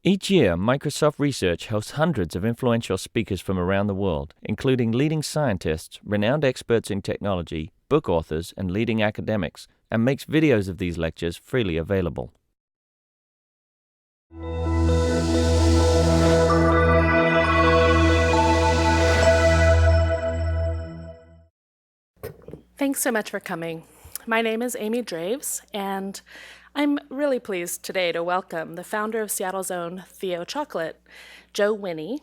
Each year, Microsoft Research hosts hundreds of influential speakers from around the world, including leading scientists, renowned experts in technology, book authors, and leading academics, and makes videos of these lectures freely available. Thanks so much for coming. My name is Amy Draves, and I'm really pleased today to welcome the founder of Seattle's own Theo Chocolate, Joe Winnie,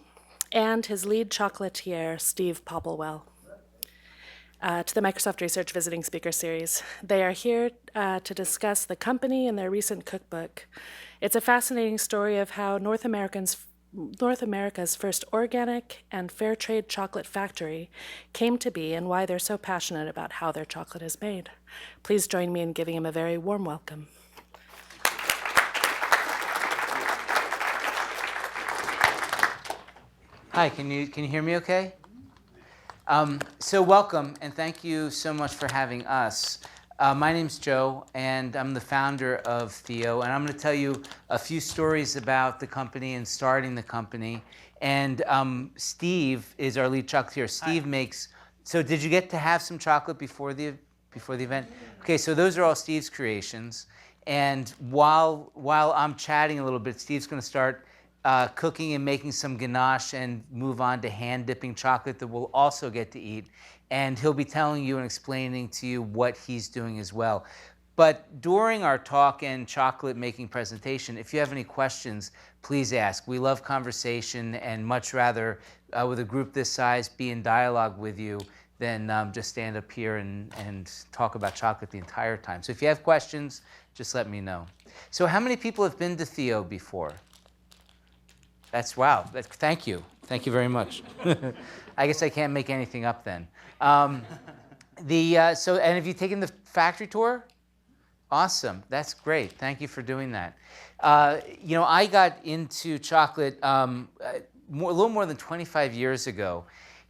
and his lead chocolatier, Steve Popplewell, to the Microsoft Research Visiting Speaker Series. They are here to discuss the company and their recent cookbook. It's a fascinating story of how North America's first organic and fair trade chocolate factory came to be and why they're so passionate about how their chocolate is made. Please join me in giving him a very warm welcome. Hi, can you hear me okay? So welcome, and thank you so much for having us. My name's Joe, and I'm the founder of Theo, and I'm going to tell you a few stories about the company and starting the company. And Steve is our lead chocolatier. Steve makes. So did you get to have some chocolate before the event? Okay, so those are all Steve's creations. And while I'm chatting a little bit, Steve's going to start cooking and making some ganache and move on to hand dipping chocolate that we'll also get to eat. And he'll be telling you and explaining to you what he's doing as well. But during our talk and chocolate making presentation, if you have any questions, please ask. We love conversation and much rather, with a group this size, be in dialogue with you than just stand up here and talk about chocolate the entire time. So if you have questions, just let me know. So how many people have been to Theo before? Wow. Thank you. Thank you very much. I guess I can't make anything up then. And have you taken the factory tour? Awesome. That's great. Thank you for doing that. I got into chocolate a little more than 25 years ago.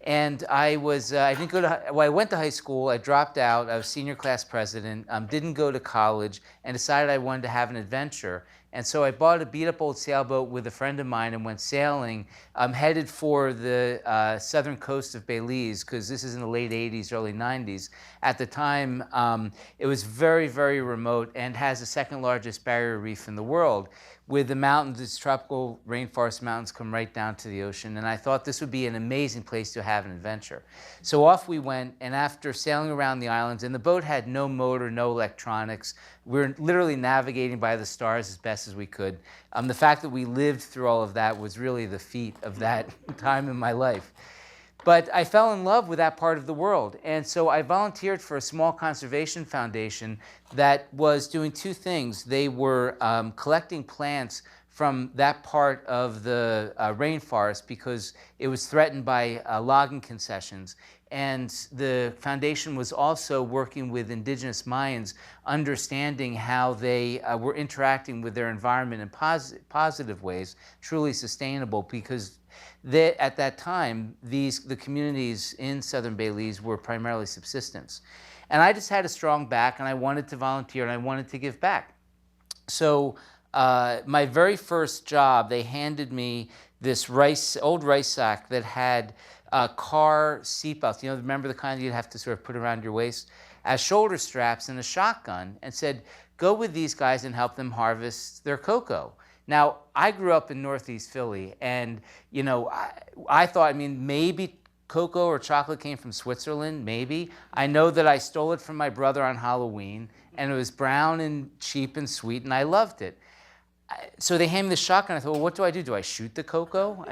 And I went to high school, I dropped out, I was senior class president, didn't go to college, and decided I wanted to have an adventure. And so I bought a beat-up old sailboat with a friend of mine and went sailing, headed for the southern coast of Belize, because this is in the late 80s, early 90s. At the time, it was very, very remote and has the second largest barrier reef in the world. With the mountains, its tropical rainforest mountains come right down to the ocean, and I thought this would be an amazing place to have an adventure. So off we went, and after sailing around the islands, and the boat had no motor, no electronics, we were literally navigating by the stars as best as we could. The fact that we lived through all of that was really the feat of that time in my life. But I fell in love with that part of the world. And so I volunteered for a small conservation foundation that was doing two things. They were collecting plants from that part of the rainforest because it was threatened by logging concessions. And the foundation was also working with indigenous Mayans, understanding how they were interacting with their environment in positive ways, truly sustainable, because at that time, the communities in southern Belize were primarily subsistence. And I just had a strong back, and I wanted to volunteer, and I wanted to give back. So my very first job, they handed me this old rice sack that had car seatbelts. Remember the kind you'd have to sort of put around your waist, as shoulder straps and a shotgun, and said, go with these guys and help them harvest their cocoa. Now, I grew up in Northeast Philly, and I thought, maybe cocoa or chocolate came from Switzerland, maybe. I know that I stole it from my brother on Halloween, and it was brown and cheap and sweet, and I loved it. So they handed me the shotgun. I thought, well, what do? Do I shoot the cocoa?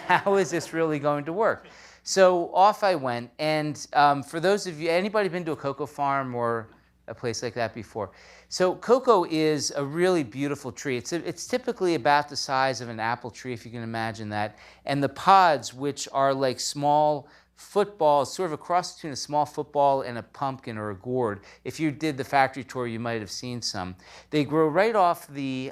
How is this really going to work? So off I went, and for those of you, anybody been to a cocoa farm or a place like that before? So cocoa is a really beautiful tree. It's typically about the size of an apple tree, if you can imagine that. And the pods, which are like small footballs, sort of a cross between a small football and a pumpkin or a gourd. If you did the factory tour, you might have seen some. They grow right off the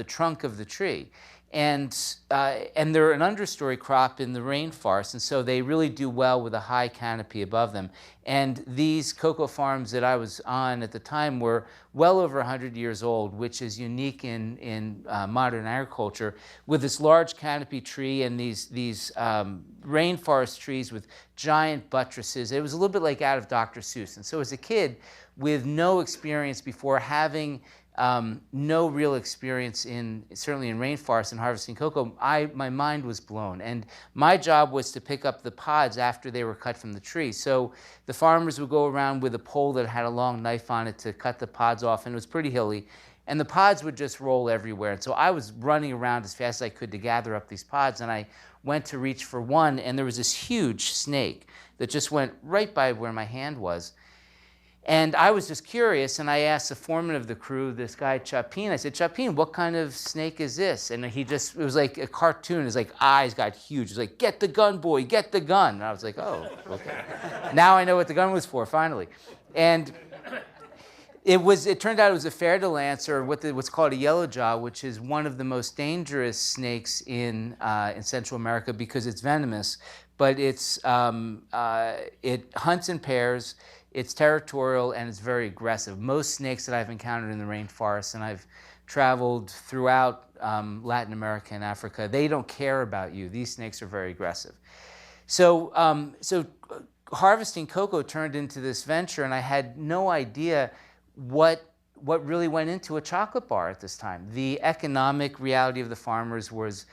trunk of the tree. And they're an understory crop in the rainforest, and so they really do well with a high canopy above them. And these cocoa farms that I was on at the time were well over 100 years old, which is unique in modern agriculture, with this large canopy tree and these rainforest trees with giant buttresses. It was a little bit like out of Dr. Seuss. And so as a kid, with no experience before, having no real experience certainly in rainforests and harvesting cocoa, my mind was blown. And my job was to pick up the pods after they were cut from the tree. So the farmers would go around with a pole that had a long knife on it to cut the pods off, and it was pretty hilly. And the pods would just roll everywhere. And so I was running around as fast as I could to gather up these pods, and I went to reach for one, and there was this huge snake that just went right by where my hand was. And I was just curious, and I asked the foreman of the crew, this guy Chapin, I said, Chapin, what kind of snake is this? And it was like a cartoon. His eyes got huge. He was like, get the gun, boy, get the gun. And I was like, oh, okay. Now I know what the gun was for, finally. And it turned out it was a fer-de-lance, or what's called a yellow jaw, which is one of the most dangerous snakes in Central America because it's venomous. But it hunts in pairs. It's territorial, and it's very aggressive. Most snakes that I've encountered in the rainforest, and I've traveled throughout Latin America and Africa, they don't care about you. These snakes are very aggressive. So harvesting cocoa turned into this venture, and I had no idea what really went into a chocolate bar at this time. The economic reality of the farmers was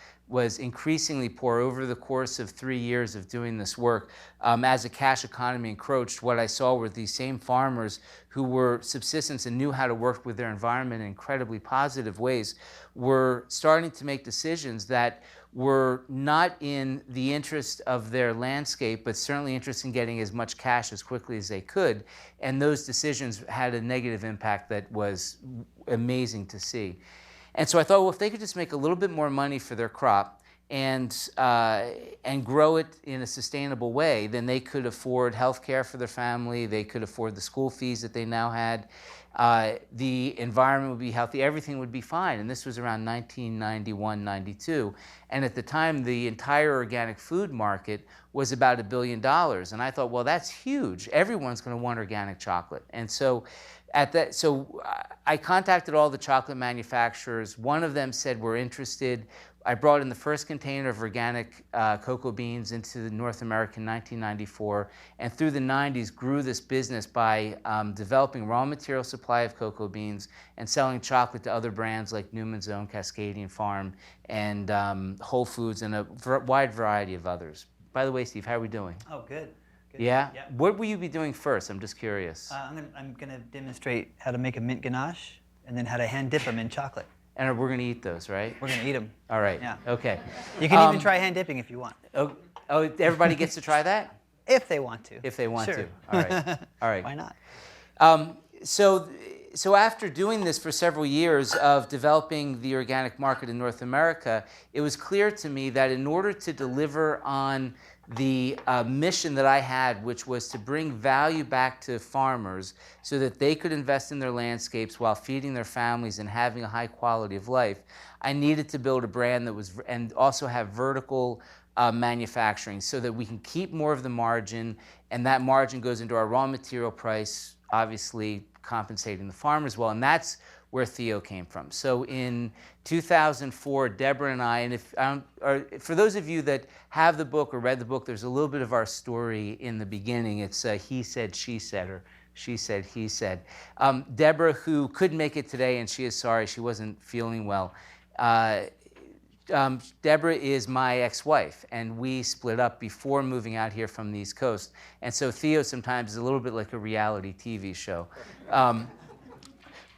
increasingly poor over the course of 3 years of doing this work. As the cash economy encroached, what I saw were these same farmers who were subsistence and knew how to work with their environment in incredibly positive ways were starting to make decisions that were not in the interest of their landscape, but certainly interested in getting as much cash as quickly as they could. And those decisions had a negative impact that was amazing to see. And so I thought, well, if they could just make a little bit more money for their crop and grow it in a sustainable way, then they could afford health care for their family, they could afford the school fees that they now had, the environment would be healthy, everything would be fine. And this was around 1991, 92. And at the time, the entire organic food market was about $1 billion. And I thought, well, that's huge. Everyone's going to want organic chocolate. And so I contacted all the chocolate manufacturers. One of them said, we're interested. I brought in the first container of organic cocoa beans into North America in 1994, and through the 90s grew this business by developing raw material supply of cocoa beans and selling chocolate to other brands like Newman's Own, Cascadian Farm, and Whole Foods, and a wide variety of others. By the way, Steve, how are we doing? Oh, good. Yeah? What will you be doing first? I'm just curious. I'm going to demonstrate how to make a mint ganache and then how to hand dip them in chocolate. And we're going to eat those, right? We're going to eat them. All right. Yeah. Okay. You can even try hand dipping if you want. Oh, everybody gets to try that? If they want to. If they want Sure. to. All right. All right. Why not? So after doing this for several years of developing the organic market in North America, it was clear to me that in order to deliver on the mission that I had, which was to bring value back to farmers so that they could invest in their landscapes while feeding their families and having a high quality of life, I needed to build a brand that was, and also have vertical manufacturing so that we can keep more of the margin, and that margin goes into our raw material price, obviously compensating the farmers well, and that's where Theo came from. So in 2004, Deborah and I, and for those of you that have the book or read the book, there's a little bit of our story in the beginning. It's he said, she said, or she said, he said. Deborah, who couldn't make it today, and she is sorry, she wasn't feeling well. Deborah is my ex-wife, and we split up before moving out here from the East Coast. And so Theo sometimes is a little bit like a reality TV show.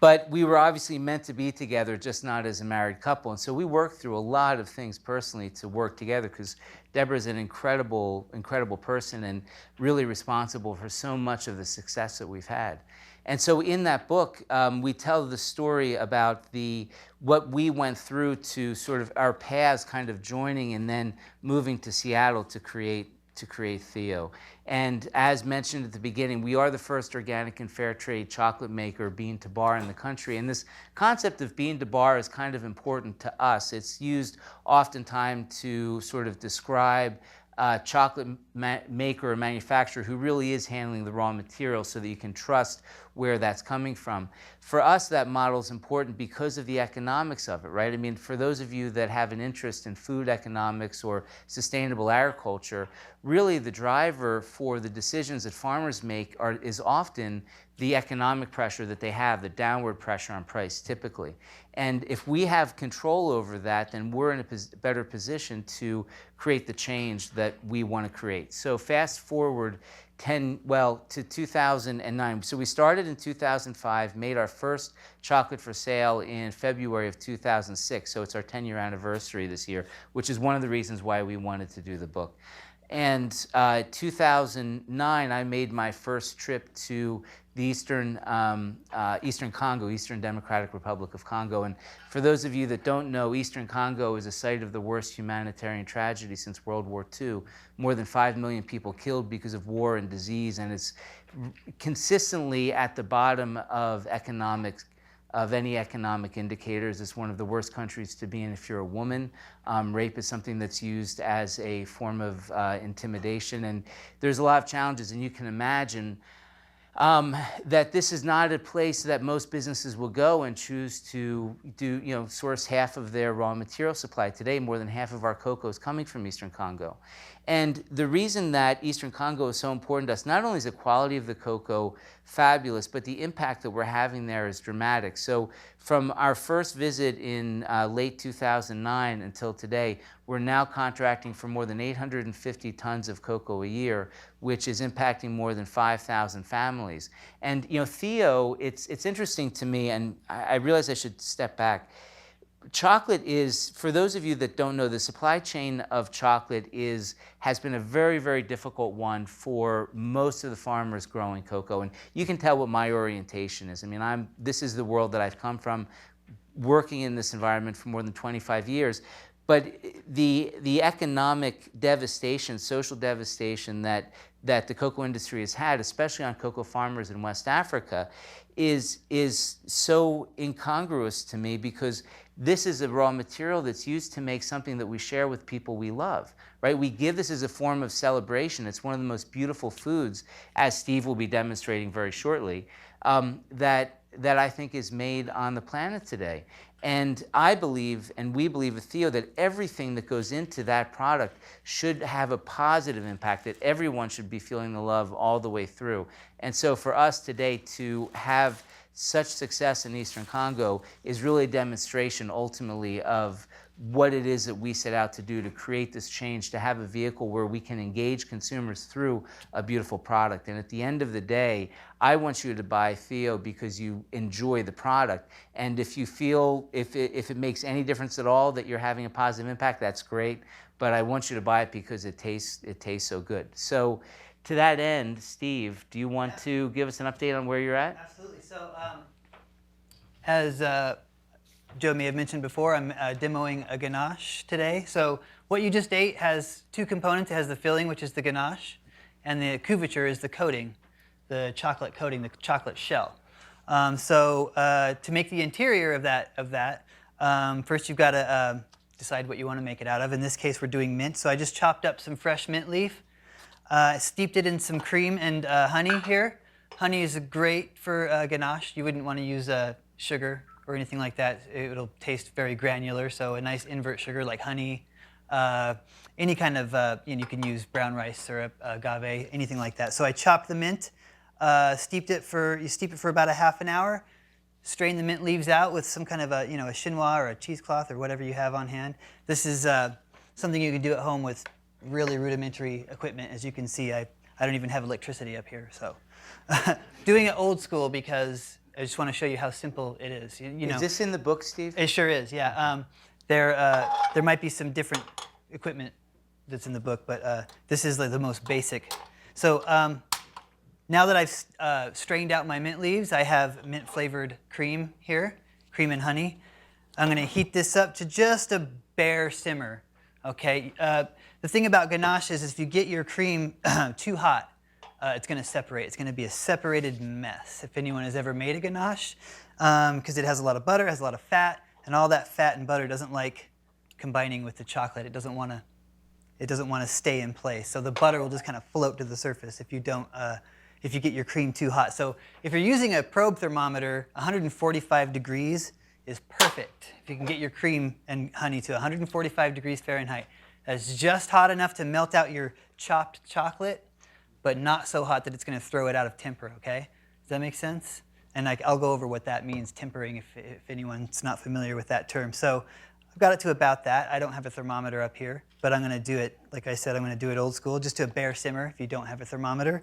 But we were obviously meant to be together, just not as a married couple. And so we worked through a lot of things personally to work together, because Deborah's an incredible, incredible person and really responsible for so much of the success that we've had. And so in that book, we tell the story about what we went through to sort of our paths kind of joining and then moving to Seattle to create to create Theo. And as mentioned at the beginning, we are the first organic and fair trade chocolate maker, bean to bar, in the country. And this concept of bean to bar is kind of important to us. It's used oftentimes to sort of describe chocolate maker or manufacturer who really is handling the raw material so that you can trust where that's coming from. For us, that model is important because of the economics of it, right? I mean, for those of you that have an interest in food economics or sustainable agriculture, really the driver for the decisions that farmers make is often the economic pressure that they have, the downward pressure on price typically. And if we have control over that, then we're in a better position to create the change that we want to create. So fast forward to 2009. So we started in 2005, made our first chocolate for sale in February of 2006. So it's our 10-year anniversary this year, which is one of the reasons why we wanted to do the book. And 2009, I made my first trip to the Eastern Congo, Eastern Democratic Republic of Congo. And for those of you that don't know, Eastern Congo is a site of the worst humanitarian tragedy since World War II. More than 5 million people killed because of war and disease, and it's consistently at the bottom of any economic indicators. It's one of the worst countries to be in if you're a woman. Rape is something that's used as a form of intimidation, and there's a lot of challenges, and you can imagine that this is not a place that most businesses will go and choose to source half of their raw material supply. Today, more than half of our cocoa is coming from Eastern Congo. And the reason that Eastern Congo is so important to us, not only is the quality of the cocoa fabulous, but the impact that we're having there is dramatic. So from our first visit in late 2009 until today, we're now contracting for more than 850 tons of cocoa a year, which is impacting more than 5,000 families. And Theo, it's interesting to me, and I realize I should step back. Chocolate is, for those of you that don't know, the supply chain of chocolate has been a very, very difficult one for most of the farmers growing cocoa. And you can tell what my orientation is. I mean, this is the world that I've come from, working in this environment for more than 25 years. But the economic devastation, social devastation that the cocoa industry has had, especially on cocoa farmers in West Africa, is so incongruous to me, because this is a raw material that's used to make something that we share with people we love, right? We give this as a form of celebration. It's one of the most beautiful foods, as Steve will be demonstrating very shortly, that I think is made on the planet today. And I believe, and we believe at Theo, that everything that goes into that product should have a positive impact, that everyone should be feeling the love all the way through. And so for us today to have such success in Eastern Congo is really a demonstration ultimately of what it is that we set out to do, to create this change, to have a vehicle where we can engage consumers through a beautiful product. And at the end of the day, I want you to buy Theo because you enjoy the product. And if you feel, if it makes any difference at all that you're having a positive impact, that's great. But I want you to buy it because it tastes so good. So to that end, Steve, do you want to give us an update on where you're at? Absolutely. So as Joe may have mentioned before, I'm demoing a ganache today. So what you just ate has two components. It has the filling, which is the ganache, and the couverture is the coating, the chocolate coating, the chocolate shell. To make the interior of that, first you've got to decide what you want to make it out of. In this case, we're doing mint. So I just chopped up some fresh mint leaf, steeped it in some cream and honey here. Honey is great for ganache. You wouldn't want to use sugar or anything like that. It'll taste very granular, so a nice invert sugar like honey, any kind of, you can use brown rice syrup, agave, anything like that. So I chopped the mint, you steep it for about a half an hour, strain the mint leaves out with some kind of a chinois or a cheesecloth or whatever you have on hand. This is something you can do at home with really rudimentary equipment. As you can see, I don't even have electricity up here, so doing it old school because I just want to show you how simple it is. Is this in the book, Steve? It sure is, yeah. There might be some different equipment that's in the book, but this is like the most basic. So now that I've strained out my mint leaves, I have mint-flavored cream here, cream and honey. I'm going to heat this up to just a bare simmer. Okay. The thing about ganache is if you get your cream too hot, it's going to separate. It's going to be a separated mess. If anyone has ever made a ganache, because it has a lot of butter, has a lot of fat, and all that fat and butter doesn't like combining with the chocolate. It doesn't want to stay in place. So the butter will just kind of float to the surface if you don't. If you get your cream too hot. So if you're using a probe thermometer, 145 degrees is perfect. If you can get your cream and honey to 145 degrees Fahrenheit, that's just hot enough to melt out your chopped chocolate, but not so hot that it's going to throw it out of temper, okay? Does that make sense? And I'll go over what that means, tempering, if anyone's not familiar with that term. So I've got it to about that. I don't have a thermometer up here, but I'm going to do it, like I said, I'm going to do it old school, just to a bare simmer if you don't have a thermometer.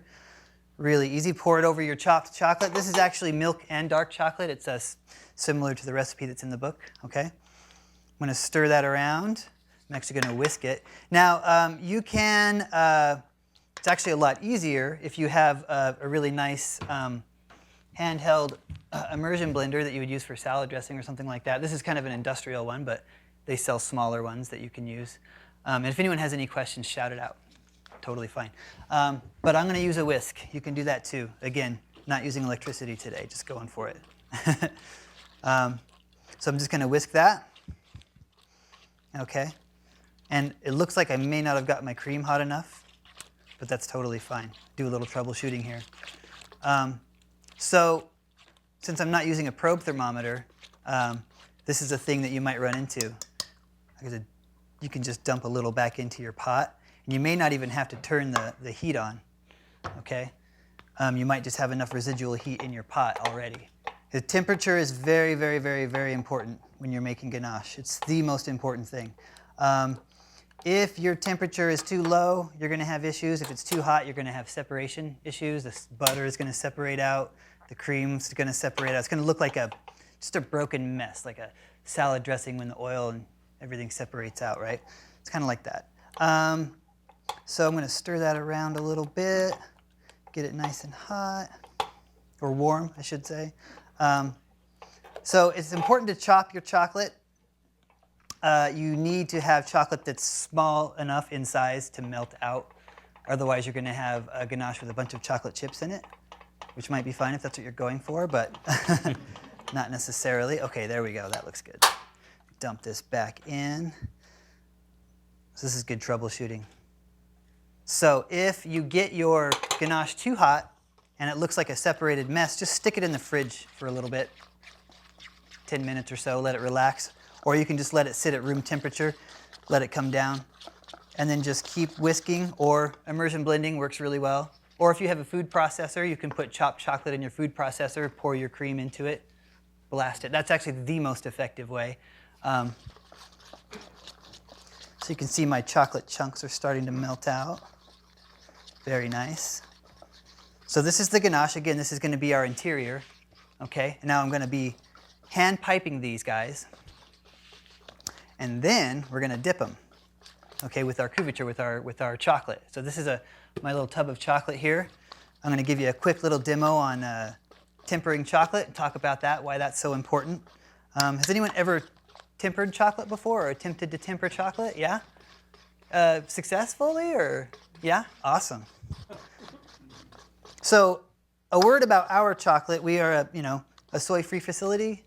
Really easy. Pour it over your chopped chocolate. This is actually milk and dark chocolate. It's similar to the recipe that's in the book. Okay. I'm going to stir that around. I'm actually going to whisk it. Now, you can, it's actually a lot easier if you have a really nice handheld immersion blender that you would use for salad dressing or something like that. This is kind of an industrial one, but they sell smaller ones that you can use. And if anyone has any questions, shout it out. Totally fine. But I'm going to use a whisk. You can do that too. Again, not using electricity today, just going for it. So I'm just going to whisk that. Okay. And it looks like I may not have got my cream hot enough, but that's totally fine. Do a little troubleshooting here. So since I'm not using a probe thermometer, this is a thing that you might run into. You can just dump a little back into your pot. And you may not even have to turn the heat on, okay? You might just have enough residual heat in your pot already. The temperature is very, very, very, very important when you're making ganache. It's the most important thing. If your temperature is too low, you're going to have issues. If it's too hot, you're going to have separation issues. The butter is going to separate out. The cream's going to separate out. It's going to look like just a broken mess, like a salad dressing when the oil and everything separates out, right? It's kind of like that. So I'm going to stir that around a little bit, get it nice and hot, or warm, I should say. So it's important to chop your chocolate. You need to have chocolate that's small enough in size to melt out. Otherwise, you're going to have a ganache with a bunch of chocolate chips in it, which might be fine if that's what you're going for, but not necessarily. Okay, there we go. That looks good. Dump this back in. So this is good troubleshooting. So if you get your ganache too hot and it looks like a separated mess, just stick it in the fridge for a little bit, 10 minutes or so, let it relax. Or you can just let it sit at room temperature, let it come down, and then just keep whisking, or immersion blending works really well. Or if you have a food processor, you can put chopped chocolate in your food processor, pour your cream into it, blast it. That's actually the most effective way. So you can see my chocolate chunks are starting to melt out. Very nice. So this is the ganache. Again, this is going to be our interior. Okay, and now I'm going to be hand piping these guys. And then we're going to dip them, okay, with our couverture, with our chocolate. So this is my little tub of chocolate here. I'm going to give you a quick little demo on tempering chocolate and talk about that, why that's so important. Has anyone ever tempered chocolate before or attempted to temper chocolate? Yeah? Successfully or? Yeah? Awesome. So a word about our chocolate. We are a soy-free facility.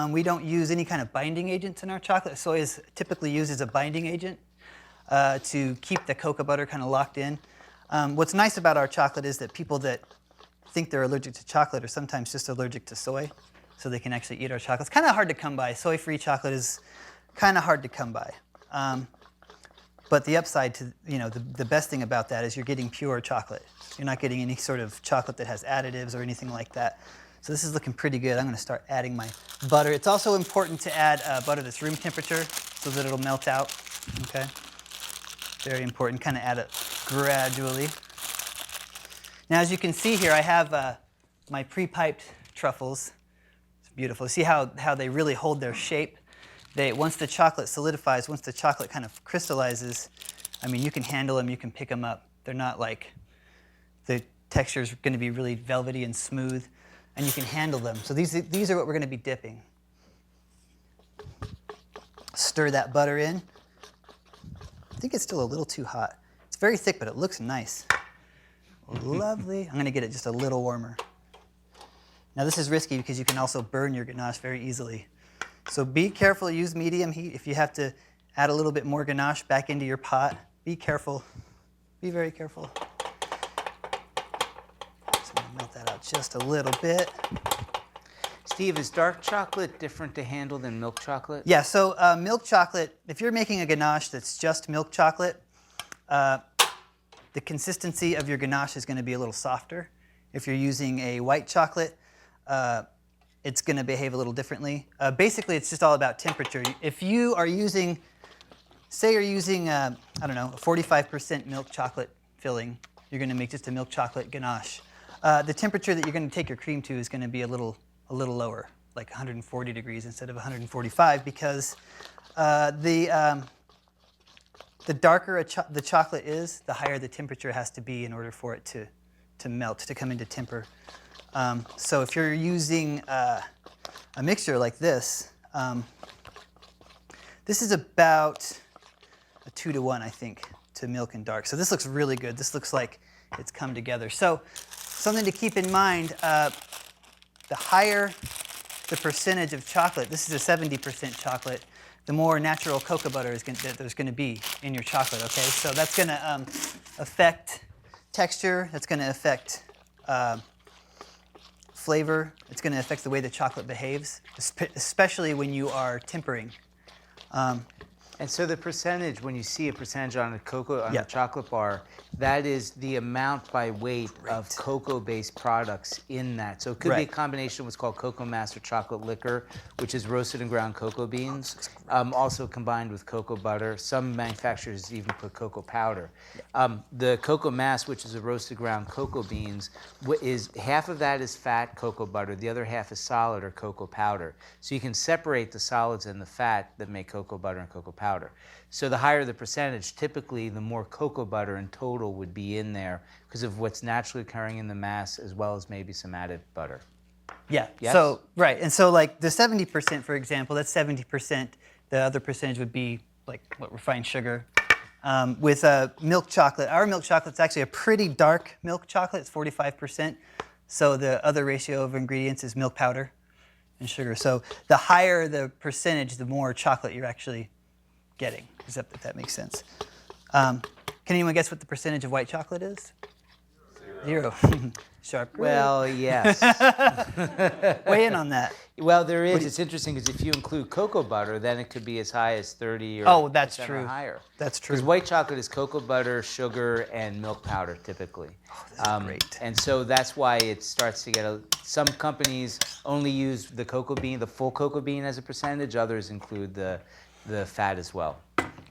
We don't use any kind of binding agents in our chocolate. Soy is typically used as a binding agent to keep the cocoa butter kind of locked in. What's nice about our chocolate is that people that think they're allergic to chocolate are sometimes just allergic to soy, so they can actually eat our chocolate. It's kind of hard to come by. Soy-free chocolate is kind of hard to come by. But the upside to, the best thing about that is you're getting pure chocolate. You're not getting any sort of chocolate that has additives or anything like that. So this is looking pretty good. I'm going to start adding my butter. It's also important to add butter that's room temperature so that it'll melt out. Okay, very important. Kind of add it gradually. Now, as you can see here, I have my pre-piped truffles. It's beautiful. See how they really hold their shape? Once the chocolate solidifies, once the chocolate kind of crystallizes, I mean, you can handle them, you can pick them up. They're not like, the texture is going to be really velvety and smooth, and you can handle them. So these are what we're going to be dipping. Stir that butter in. I think it's still a little too hot. It's very thick, but it looks nice. Lovely. I'm going to get it just a little warmer. Now this is risky because you can also burn your ganache very easily. So be careful, use medium heat. If you have to add a little bit more ganache back into your pot, be careful. Be very careful. So I'm going to melt that out just a little bit. Steve, is dark chocolate different to handle than milk chocolate? Yeah, so milk chocolate, if you're making a ganache that's just milk chocolate, the consistency of your ganache is going to be a little softer. If you're using a white chocolate, it's going to behave a little differently. Basically, it's just all about temperature. If you are using, say you're using, I don't know, a 45% milk chocolate filling, you're going to make just a milk chocolate ganache. The temperature that you're going to take your cream to is going to be a little lower, like 140 degrees instead of 145, because the darker the chocolate is, the higher the temperature has to be in order for it to melt, to come into temper. So if you're using a mixture like this, this is about a 2-to-1, I think, to milk and dark. So this looks really good. This looks like it's come together. So something to keep in mind, the higher the percentage of chocolate, this is a 70% chocolate, the more natural cocoa butter that there's going to be in your chocolate, okay? So that's going to affect texture, that's going to affect flavor, it's going to affect the way the chocolate behaves, especially when you are tempering. And so the percentage, when you see a percentage on a Yeah. chocolate bar, that is the amount by weight of cocoa-based products in that. So it could be a combination of what's called cocoa mass or chocolate liquor, which is roasted and ground cocoa beans, also combined with cocoa butter. Some manufacturers even put cocoa powder. The cocoa mass, which is a roasted ground cocoa beans, is half of that is fat cocoa butter, the other half is solid or cocoa powder. So you can separate the solids and the fat that make cocoa butter and cocoa powder. So the higher the percentage, typically the more cocoa butter in total would be in there because of what's naturally occurring in the mass as well as maybe some added butter. Yeah, Yes? so, right, and so like the 70%, for example, that's 70%. The other percentage would be like what refined sugar. With milk chocolate, our milk chocolate's actually a pretty dark milk chocolate, it's 45%. So the other ratio of ingredients is milk powder and sugar. So the higher the percentage, the more chocolate you're actually getting, if that makes sense. Can anyone guess what the percentage of white chocolate is? 0. Sharp. Well, yes. Weigh in on that. Well, there is. It's interesting because if you include cocoa butter, then it could be as high as 30 or Oh, that's percent true. or higher. That's true. Because white chocolate is cocoa butter, sugar, and milk powder typically. Oh, that's great. And so that's why it starts to get some companies only use the cocoa bean, the full cocoa bean as a percentage. Others include the fat as well.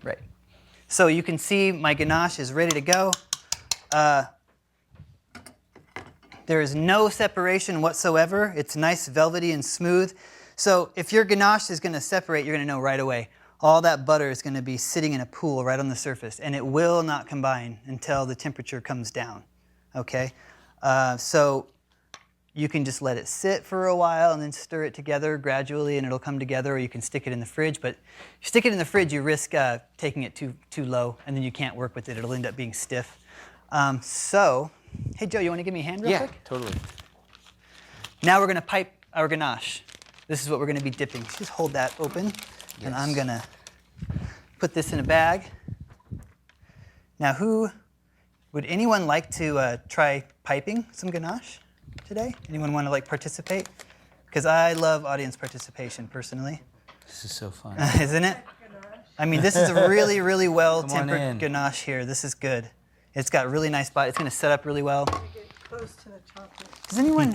Right. So you can see my ganache is ready to go. There is no separation whatsoever. It's nice, velvety, and smooth. So if your ganache is going to separate, you're going to know right away. All that butter is going to be sitting in a pool right on the surface, and it will not combine until the temperature comes down. Okay? So you can just let it sit for a while and then stir it together gradually, and it'll come together, or you can stick it in the fridge. But if you stick it in the fridge, you risk taking it too low, and then you can't work with it. It'll end up being stiff. Hey, Joe, you want to give me a hand real quick? Yeah, totally. Now we're going to pipe our ganache. This is what we're going to be dipping. Just hold that open, and I'm going to put this in a bag. Now, would anyone like to try piping some ganache today? Anyone want to participate? Because I love audience participation personally. This is so fun. Isn't it? I mean, this is a really, really well-tempered in. ganache here. This is good. It's got really nice body. It's going to set up really well. Get close to the chocolate. Does anyone?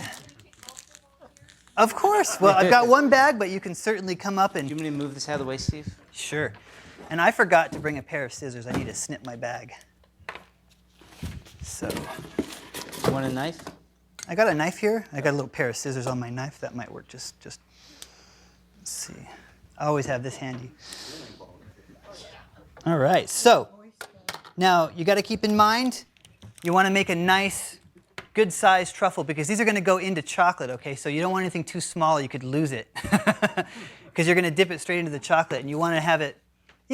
Of course. Well, I've got one bag, but you can certainly come up and... Do you want me to move this out of the way, Steve? Sure. And I forgot to bring a pair of scissors. I need to snip my bag. So... You want a knife? I got a knife here. I got a little pair of scissors on my knife. That might work. Just let's see. I always have this handy. All right. So now you got to keep in mind, you want to make a nice, good-sized truffle because these are going to go into chocolate. Okay. So you don't want anything too small. You could lose it because you're going to dip it straight into the chocolate, and you want to have it,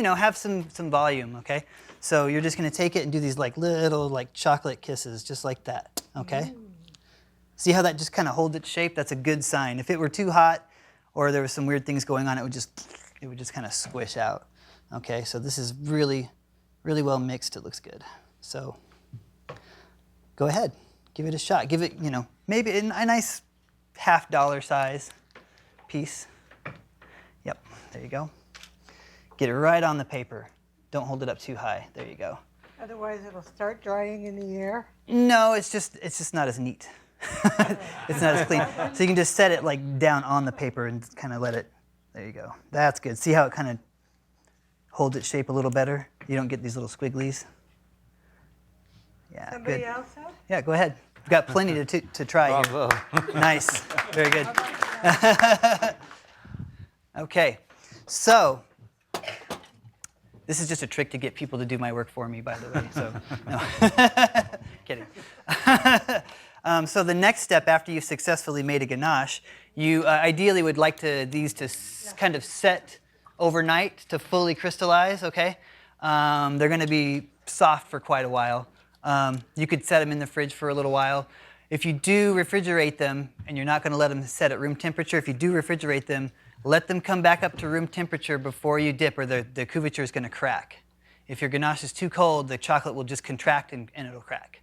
have some volume, okay? So you're just going to take it and do these like little like chocolate kisses, just like that, okay? See how that just kind of holds its shape? That's a good sign. If it were too hot or there was some weird things going on, it would just kind of squish out, okay? So this is really, really well mixed. It looks good. So go ahead, give it a shot. Give it, maybe a nice $50 size piece. Yep, there you go. Get it right on the paper. Don't hold it up too high. There you go. Otherwise, it'll start drying in the air. No, it's just not as neat. It's not as clean. So you can just set it like down on the paper and kind of let it. There you go. That's good. See how it kind of holds its shape a little better? You don't get these little squigglies. Yeah, Somebody good. else have? Yeah, go ahead. We've got plenty to try here. Bravo. Nice. Very good. Okay, so this is just a trick to get people to do my work for me, by the way. So, no. Kidding. So the next step after you've successfully made a ganache, you ideally would like these to kind of set overnight to fully crystallize, okay? They're going to be soft for quite a while. You could set them in the fridge for a little while. If you do refrigerate them, and you're not going to let them set at room temperature, if you do refrigerate them, let them come back up to room temperature before you dip, or the couverture is going to crack. If your ganache is too cold, the chocolate will just contract and it'll crack.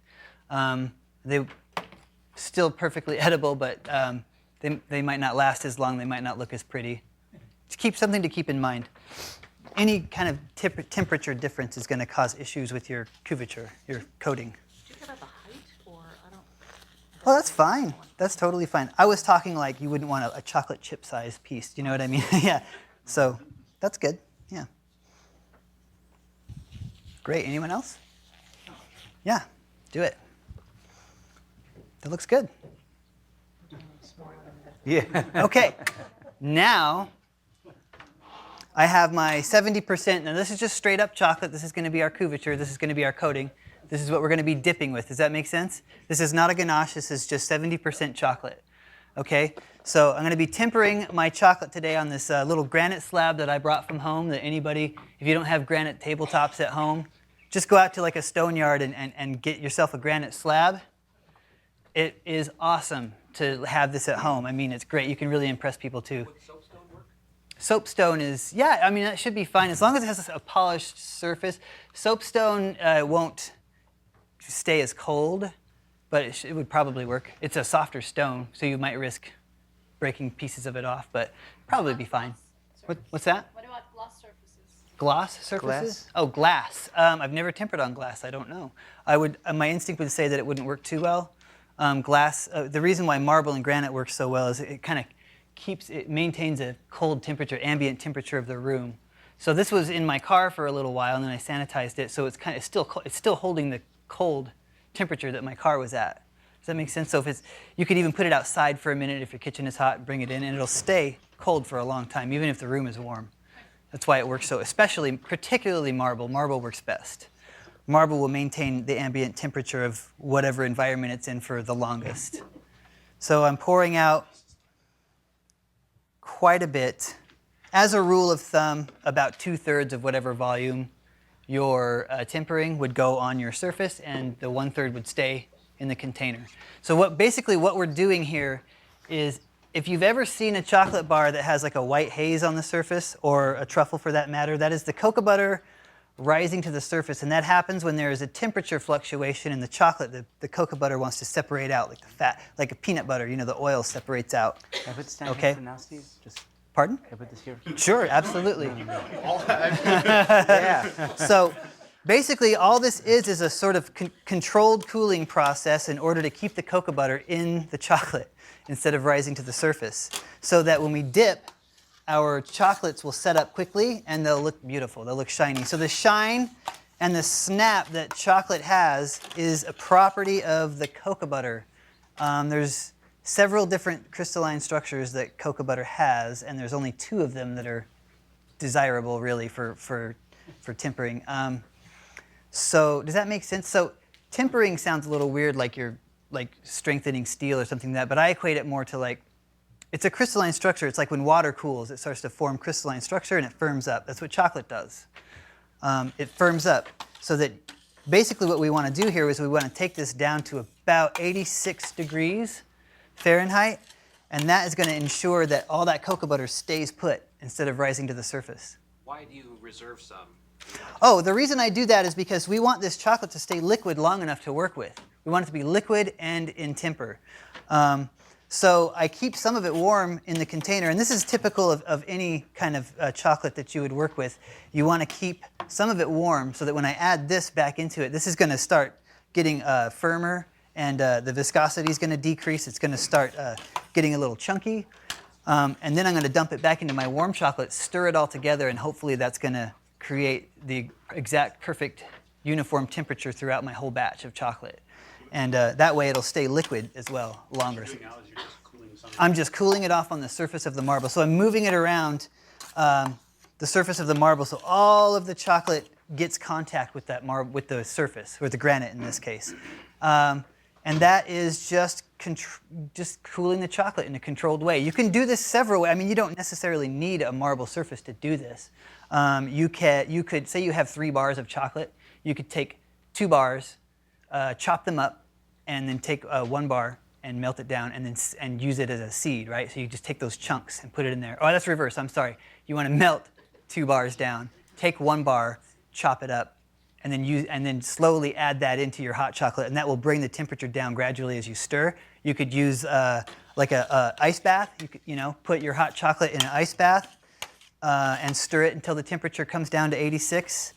They're still perfectly edible, but they might not last as long. They might not look as pretty. Just something to keep in mind. Any kind of temperature difference is going to cause issues with your couverture, your coating. Did you get the height, or I don't? Oh, that's fine. That's totally fine. I was talking like you wouldn't want a chocolate chip size piece. Do you know what I mean? Yeah. So that's good. Yeah. Great. Anyone else? Yeah. Do it. That looks good. Yeah. Okay. Now I have my 70%. Now this is just straight up chocolate. This is going to be our couverture. This is going to be our coating. This is what we're going to be dipping with. Does that make sense? This is not a ganache. This is just 70% chocolate. Okay? So I'm going to be tempering my chocolate today on this little granite slab that I brought from home. That anybody, if you don't have granite tabletops at home, just go out to like a stone yard and get yourself a granite slab. It is awesome to have this at home. I mean, it's great. You can really impress people too. Would soapstone work? Soapstone is, yeah, I mean, that should be fine. As long as it has a polished surface. Soapstone won't stay as cold, but it would probably work. It's a softer stone, so you might risk breaking pieces of it off, but probably be fine. What's that? What about gloss surfaces? Gloss surfaces? Glass? Oh, glass. I've never tempered on glass. I don't know. My instinct would say that it wouldn't work too well. Glass. The reason why marble and granite works so well is it kind of maintains a cold temperature, ambient temperature of the room. So this was in my car for a little while, and then I sanitized it, so it's still holding the cold temperature that my car was at. Does that make sense? So you could even put it outside for a minute if your kitchen is hot, bring it in, and it'll stay cold for a long time, even if the room is warm. That's why it works so, particularly marble. Marble works best. Marble will maintain the ambient temperature of whatever environment it's in for the longest. So I'm pouring out quite a bit. As a rule of thumb, about 2/3 of whatever volume your tempering would go on your surface, and the 1/3 would stay in the container. So what we're doing here is, if you've ever seen a chocolate bar that has like a white haze on the surface, or a truffle for that matter, that is the cocoa butter rising to the surface, and that happens when there is a temperature fluctuation in the chocolate. The cocoa butter wants to separate out, like the fat, like a peanut butter, the oil separates out. Can I put this down Okay. here for now, Steve? Pardon? Can I put this here? Sure, absolutely. Yeah. So basically all this is a sort of controlled cooling process in order to keep the cocoa butter in the chocolate instead of rising to the surface, so that when we dip, our chocolates will set up quickly and they'll look beautiful, they'll look shiny. So the shine and the snap that chocolate has is a property of the cocoa butter. There's several different crystalline structures that cocoa butter has, and there's only 2 of them that are desirable really for tempering. So does that make sense? So tempering sounds a little weird, like you're strengthening steel or something like that, but I equate it more to it's a crystalline structure. It's like when water cools, it starts to form crystalline structure and it firms up. That's what chocolate does. it firms up. So that basically what we want to do here is we want to take this down to about 86 degrees Fahrenheit, and that is going to ensure that all that cocoa butter stays put instead of rising to the surface. Why do you reserve some? Oh, the reason I do that is because we want this chocolate to stay liquid long enough to work with. We want it to be liquid and in temper. So I keep some of it warm in the container, and this is typical of any kind of chocolate that you would work with. You want to keep some of it warm so that when I add this back into it, this is going to start getting firmer, and the viscosity is going to decrease. It's going to start getting a little chunky. And then I'm going to dump it back into my warm chocolate, stir it all together, and hopefully that's going to create the exact perfect uniform temperature throughout my whole batch of chocolate. And that way it'll stay liquid as well longer. I'm just cooling it off on the surface of the marble. So I'm moving it around the surface of the marble so all of the chocolate gets contact with that marble, with the surface, or the granite in this case. And that is just cooling the chocolate in a controlled way. You can do this several ways. I mean, you don't necessarily need a marble surface to do this. You could say you have 3 bars of chocolate. You could take 2 bars, chop them up, and then take 1 bar and melt it down, and use it as a seed, right? So you just take those chunks and put it in there. Oh, that's reverse. I'm sorry. You want to melt 2 bars down, take 1 bar, chop it up, and then slowly add that into your hot chocolate, and that will bring the temperature down gradually as you stir. You could use like a ice bath. You could, put your hot chocolate in an ice bath and stir it until the temperature comes down to 86.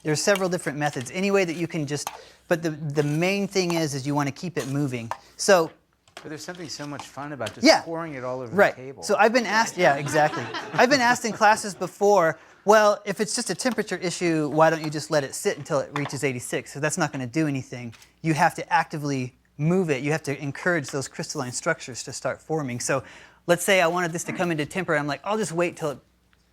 There's several different methods. Any way that you can but the main thing is you want to keep it moving. So. But there's something so much fun about just pouring it all over the table. So I've been asked, exactly. I've been asked in classes before, well, if it's just a temperature issue, why don't you just let it sit until it reaches 86? So that's not going to do anything. You have to actively move it. You have to encourage those crystalline structures to start forming. So let's say I wanted this to come into temper. I'm like, I'll just wait till it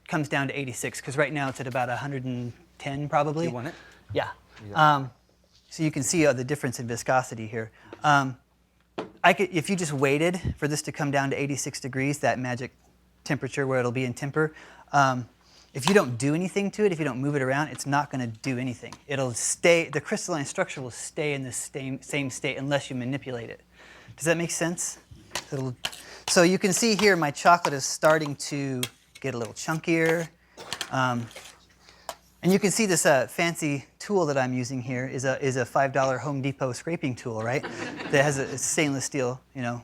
comes down to 86, because right now it's at about 110 probably. You want it? Yeah. So you can see the difference in viscosity here. If you just waited for this to come down to 86 degrees, that magic temperature where it'll be in temper, if you don't do anything to it, if you don't move it around, it's not going to do anything. It'll stay, the crystalline structure will stay in the same state unless you manipulate it. Does that make sense? So you can see here my chocolate is starting to get a little chunkier. And you can see this fancy tool that I'm using here is a $5 Home Depot scraping tool, right? That has a stainless steel,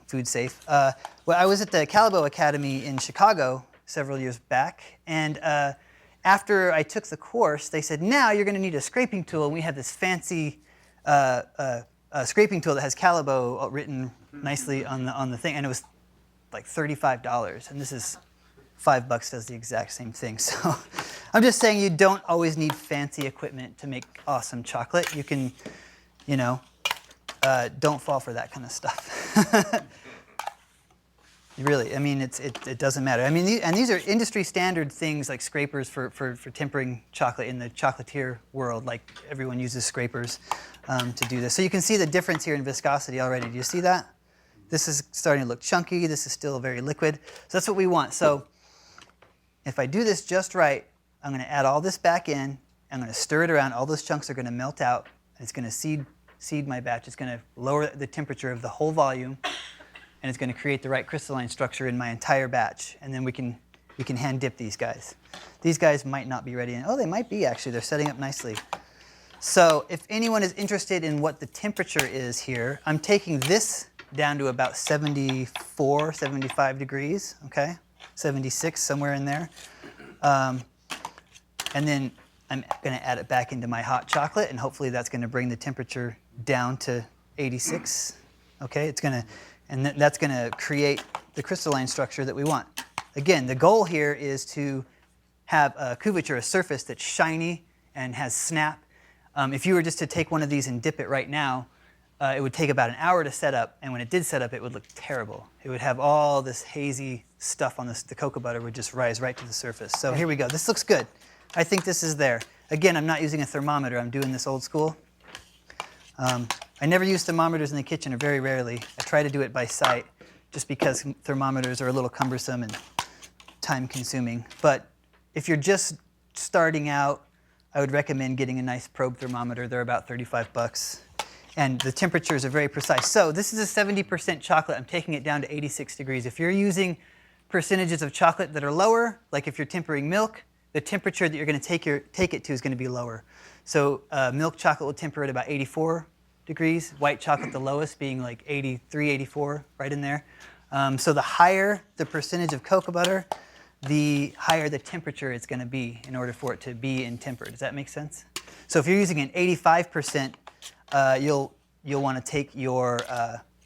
food safe. Well, I was at the Calabo Academy in Chicago several years back, and after I took the course, they said, now you're going to need a scraping tool, and we had this fancy scraping tool that has Calabo written nicely on the thing, and it was like $35, and this is $5 does the exact same thing. So I'm just saying you don't always need fancy equipment to make awesome chocolate. You can, don't fall for that kind of stuff. Really, I mean, it doesn't matter. I mean, these are industry standard things like scrapers for tempering chocolate in the chocolatier world. Like everyone uses scrapers to do this. So you can see the difference here in viscosity already. Do you see that? This is starting to look chunky. This is still very liquid. So that's what we want. So if I do this just right, I'm going to add all this back in. I'm going to stir it around. All those chunks are going to melt out. It's going to seed my batch. It's going to lower the temperature of the whole volume, and it's going to create the right crystalline structure in my entire batch. And then we can hand dip these guys. These guys might not be ready. Oh, they might be actually. They're setting up nicely. So if anyone is interested in what the temperature is here, I'm taking this down to about 74, 75 degrees, okay? 76, somewhere in there. And then I'm going to add it back into my hot chocolate, and hopefully that's going to bring the temperature down to 86. Okay, that's going to create the crystalline structure that we want. Again, the goal here is to have a couverture, a surface that's shiny and has snap. If you were just to take one of these and dip it right now, it would take about an hour to set up, and when it did set up, it would look terrible. It would have all this hazy stuff on the cocoa butter would just rise right to the surface. So here we go. This looks good. I think this is there. Again, I'm not using a thermometer. I'm doing this old school. I never use thermometers in the kitchen, or very rarely. I try to do it by sight, just because thermometers are a little cumbersome and time-consuming. But if you're just starting out, I would recommend getting a nice probe thermometer. They're about $35. And the temperatures are very precise. So this is a 70% chocolate. I'm taking it down to 86 degrees. If you're using percentages of chocolate that are lower, like if you're tempering milk, the temperature that you're going to take it to is going to be lower. So milk chocolate will temper at about 84 degrees. White chocolate, the lowest, being like 83, 84, right in there. So the higher the percentage of cocoa butter, the higher the temperature it's going to be in order for it to be in temper. Does that make sense? So if you're using an 85%, you'll want to take your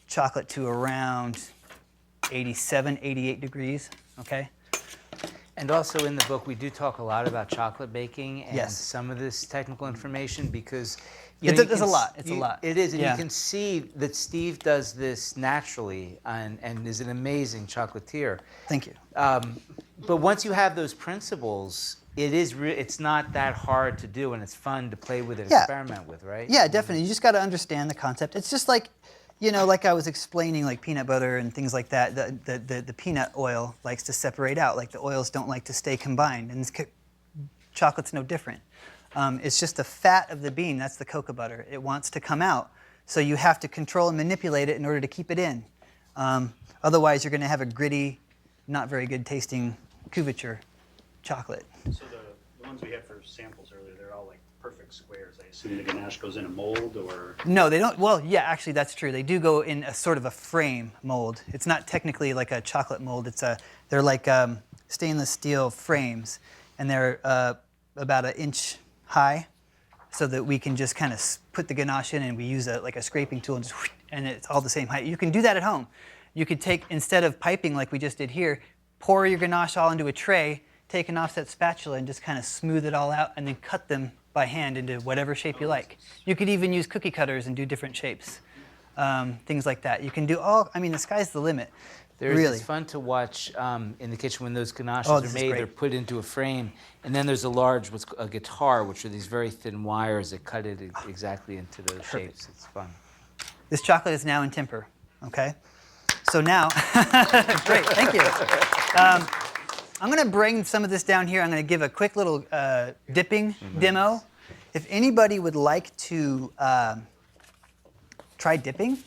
chocolate to around 87, 88 degrees, okay? And also in the book, we do talk a lot about chocolate baking and Yes. some of this technical information because There's a lot. It's a lot. It is, and Yeah. you can see that Steve does this naturally and is an amazing chocolatier. Thank you. But once you have those principles, it's not that hard to do, and it's fun to play with and Yeah. experiment with, right? Yeah, definitely. You just got to understand the concept. It's just like, like I was explaining, like peanut butter and things like that. The peanut oil likes to separate out. Like the oils don't like to stay combined, and chocolate's no different. It's just the fat of the bean. That's the cocoa butter. It wants to come out, so you have to control and manipulate it in order to keep it in. Otherwise, you're going to have a gritty, not very good tasting couverture chocolate. So the ones we had for samples earlier, they're all like perfect squares. I assume the ganache goes in a mold or? No, they don't. Well, yeah, actually, that's true. They do go in a sort of a frame mold. It's not technically like a chocolate mold. They're like stainless steel frames, and they're about an inch high, so that we can just kind of put the ganache in, and we use like a scraping tool, and it's all the same height. You can do that at home. You could take, instead of piping like we just did here, pour your ganache all into a tray, take an offset spatula, and just kind of smooth it all out, and then cut them by hand into whatever shape you like. You could even use cookie cutters and do different shapes, things like that. You can do the sky's the limit. Really. It's fun to watch in the kitchen when those ganaches Oh, are this is made. great. They're put into a frame, and then there's a guitar, which are these very thin wires that cut it exactly into those shapes. It's fun. This chocolate is now in temper, okay? So now, great, thank you. I'm going to bring some of this down here. I'm going to give a quick little dipping demo. If anybody would like to try dipping,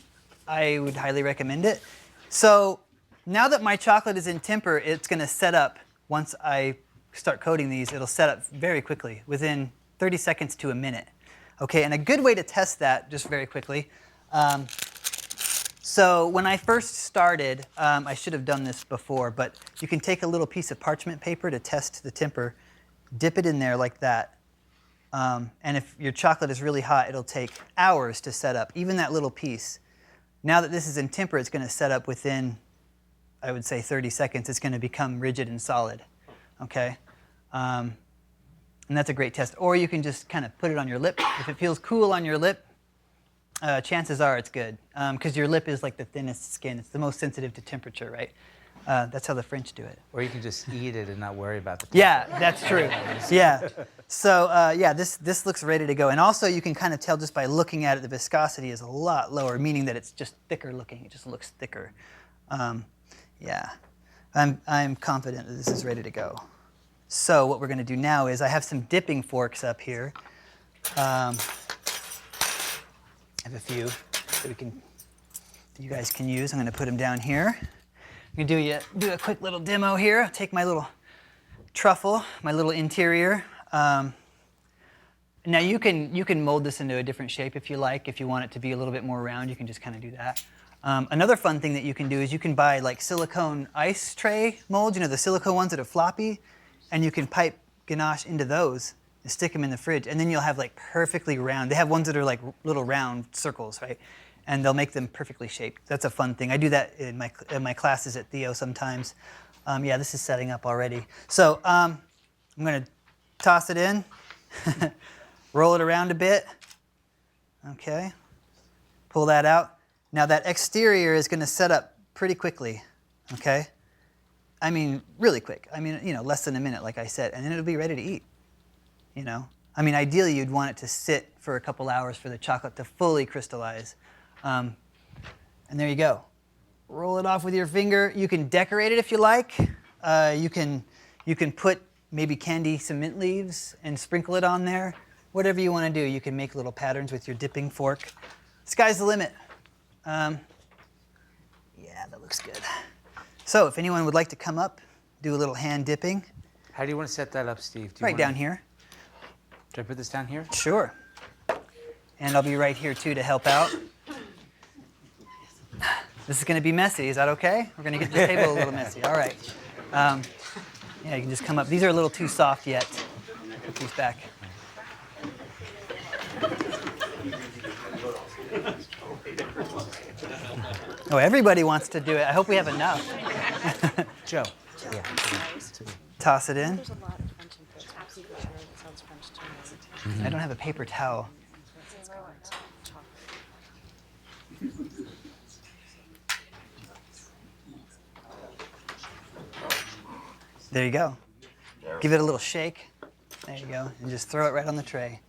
I would highly recommend it. So now that my chocolate is in temper, it's going to set up. Once I start coating these, it'll set up very quickly, within 30 seconds to a minute. Okay, and a good way to test that, just very quickly. So when I first started, I should have done this before, but you can take a little piece of parchment paper to test the temper, dip it in there like that, and if your chocolate is really hot, it'll take hours to set up, even that little piece. Now that this is in temper, it's going to set up within, I would say, 30 seconds. It's going to become rigid and solid, okay? And that's a great test. Or you can just kind of put it on your lip. If it feels cool on your lip, chances are it's good, because your lip is like the thinnest skin. It's the most sensitive to temperature, right? That's how the French do it. Or you can just eat it and not worry about the Yeah, that's true. Yeah. So this looks ready to go. And also you can kind of tell just by looking at it, the viscosity is a lot lower, meaning that it's just thicker looking. It just looks thicker. Yeah. I'm confident that this is ready to go. So what we're going to do now is I have some dipping forks up here. I have a few that you guys can use. I'm going to put them down here. I'm going to do a quick little demo here. I'll take my little truffle, my little interior. Now you can mold this into a different shape if you like. If you want it to be a little bit more round, you can just kind of do that. Another fun thing that you can do is you can buy like silicone ice tray molds, the silicone ones that are floppy, and you can pipe ganache into those and stick them in the fridge, and then you'll have like perfectly round. They have ones that are like little round circles, right? And they'll make them perfectly shaped. That's a fun thing. I do that in my classes at Theo sometimes. Yeah, this is setting up already. So I'm going to toss it in, roll it around a bit. Okay, pull that out. Now that exterior is going to set up pretty quickly. Okay, I mean really quick. I mean less than a minute, like I said, and then it'll be ready to eat. I mean ideally you'd want it to sit for a couple hours for the chocolate to fully crystallize. And there you go. Roll it off with your finger. You can decorate it if you like. You can put maybe candy some mint leaves and sprinkle it on there. Whatever you want to do, you can make little patterns with your dipping fork. Sky's the limit. Yeah, that looks good. So if anyone would like to come up, do a little hand dipping. How do you want to set that up, Steve? Do you Right wanna- down here. Should I put this down here? Sure. And I'll be right here too to help out. This is going to be messy. Is that okay? We're going to get this table a little messy. All right. Yeah, you can just come up. These are a little too soft yet. Put these back. Oh, everybody wants to do it. I hope we have enough. Joe. Toss it in. There's a lot of French in French. Absolutely sure that sounds French to me. I don't have a paper towel. It's called chocolate. There you go. Give it a little shake. There you go. And just throw it right on the tray.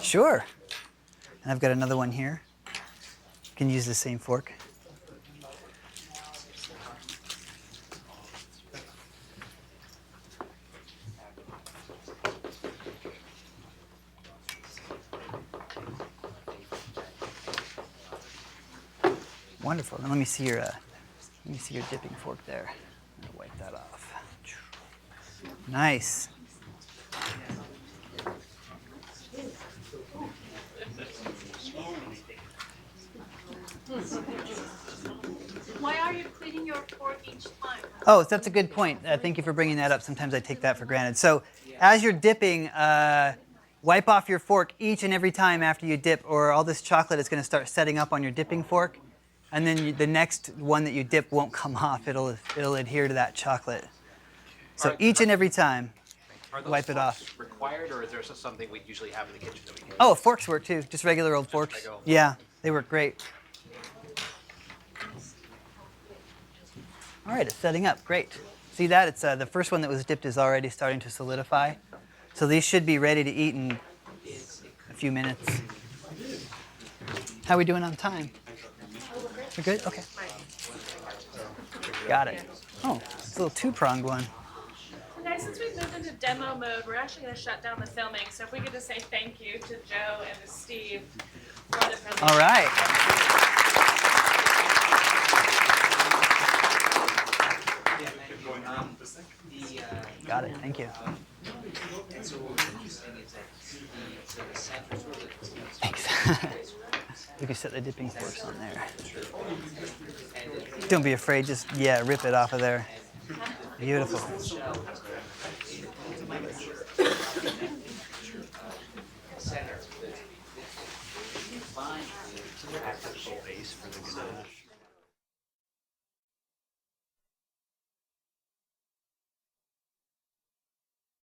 Sure. And I've got another one here. You can use the same fork. Wonderful. Now let me see your dipping fork there. I'm gonna wipe that off. Nice. Why are you cleaning your fork each time? Oh, that's a good point. Thank you for bringing that up. Sometimes I take that for granted. So as you're dipping, wipe off your fork each and every time after you dip, or all this chocolate is going to start setting up on your dipping fork. And then the next one that you dip won't come off. It'll adhere to that chocolate. So each and every time, wipe it off. Required, or is there something we usually have in the kitchen that we can? Oh, forks work too. Just regular old forks. Regular old Yeah, they work great. All right, it's setting up. Great. See that? It's the first one that was dipped is already starting to solidify. So these should be ready to eat in a few minutes. How are we doing on time? We're good? Okay. Got it. Oh, it's a little two-pronged one. So guys, since we've moved into demo mode, we're actually going to shut down the filming. So if we could just say thank you to Joe and to Steve for the presentation. All right. Got it. Thank you. Thanks. You can set the dipping forks on there. Don't be afraid. Just, yeah, rip it off of there. Beautiful.